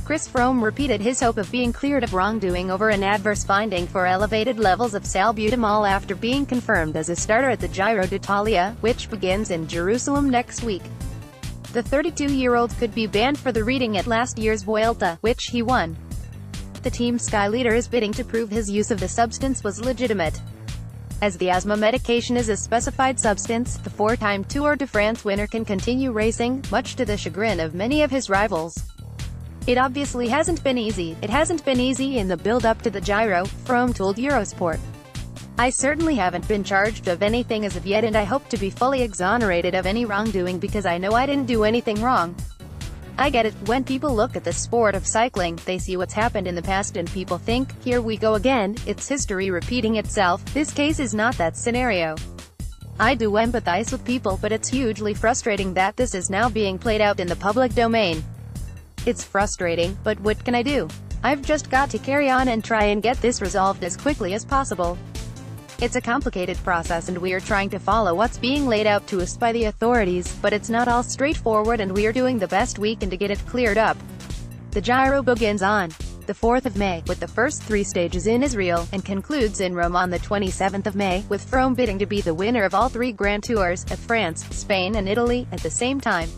Chris Froome repeated his hope of being cleared of wrongdoing over an adverse finding for elevated levels of salbutamol after being confirmed as a starter at the Giro d'Italia, which begins in Jerusalem next week. The 32-year-old could be banned for the reading at last year's Vuelta, which he won. The Team Sky leader is bidding to prove his use of the substance was legitimate. As the asthma medication is a specified substance, the four-time Tour de France winner can continue racing, much to the chagrin of many of his rivals. It obviously hasn't been easy. It hasn't been easy in the build-up to the Giro, Froome told Eurosport. I certainly haven't been charged of anything as of yet, and I hope to be fully exonerated of any wrongdoing because I know I didn't do anything wrong. I get it. When people look at the sport of cycling, they see what's happened in the past and people think, here we go again, it's history repeating itself. This case is not that scenario. I do empathize with people, but it's hugely frustrating that this is now being played out in the public domain. It's frustrating, but what can I do? I've just got to carry on and try and get this resolved as quickly as possible. It's a complicated process and we are trying to follow what's being laid out to us by the authorities, but it's not all straightforward and we are doing the best we can to get it cleared up. The Giro begins on the 4th of May, with the first 3 stages in Israel, and concludes in Rome on the 27th of May, with Froome bidding to be the winner of all 3 Grand Tours, of France, Spain and Italy, at the same time.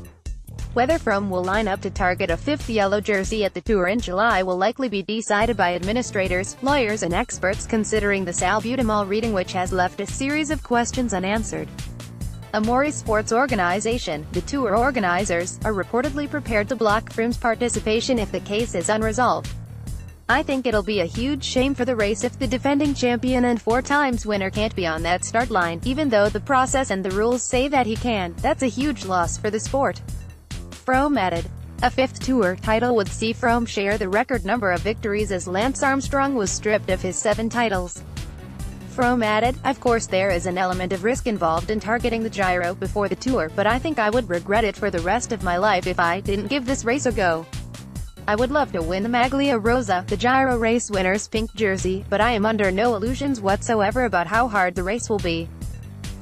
Whether Froome will line up to target a 5th yellow jersey at the Tour in July will likely be decided by administrators, lawyers and experts considering the salbutamol reading, which has left a series of questions unanswered. Amaury Sports Organization, the Tour organizers, are reportedly prepared to block Froome's participation if the case is unresolved. I think it'll be a huge shame for the race if the defending champion and 4 times winner can't be on that start line, even though the process and the rules say that he can. That's a huge loss for the sport. Froome added. A 5th Tour title would see Froome share the record number of victories as Lance Armstrong was stripped of his 7 titles. Froome added, of course there is an element of risk involved in targeting the Giro before the Tour, but I think I would regret it for the rest of my life if I didn't give this race a go. I would love to win the Maglia Rosa, the Giro race winner's pink jersey, but I am under no illusions whatsoever about how hard the race will be.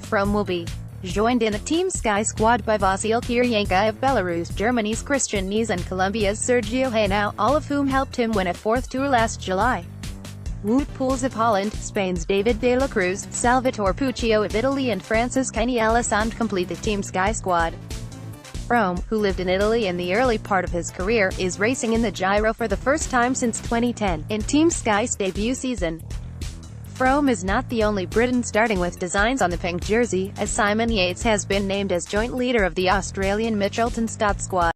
Froome will be joined in the Team Sky squad by Vasil Kiryenka of Belarus, Germany's Christian Nies and Colombia's Sergio Henao, all of whom helped him win a 4th Tour last July. Wout Poels of Holland, Spain's David de la Cruz, Salvatore Puccio of Italy and France's Kenny Alessandre complete the Team Sky squad. Froome, who lived in Italy in the early part of his career, is racing in the Giro for the first time since 2010, in Team Sky's debut season. Froome is not the only Briton starting with designs on the pink jersey, as Simon Yates has been named as joint leader of the Australian Mitchelton Stott squad.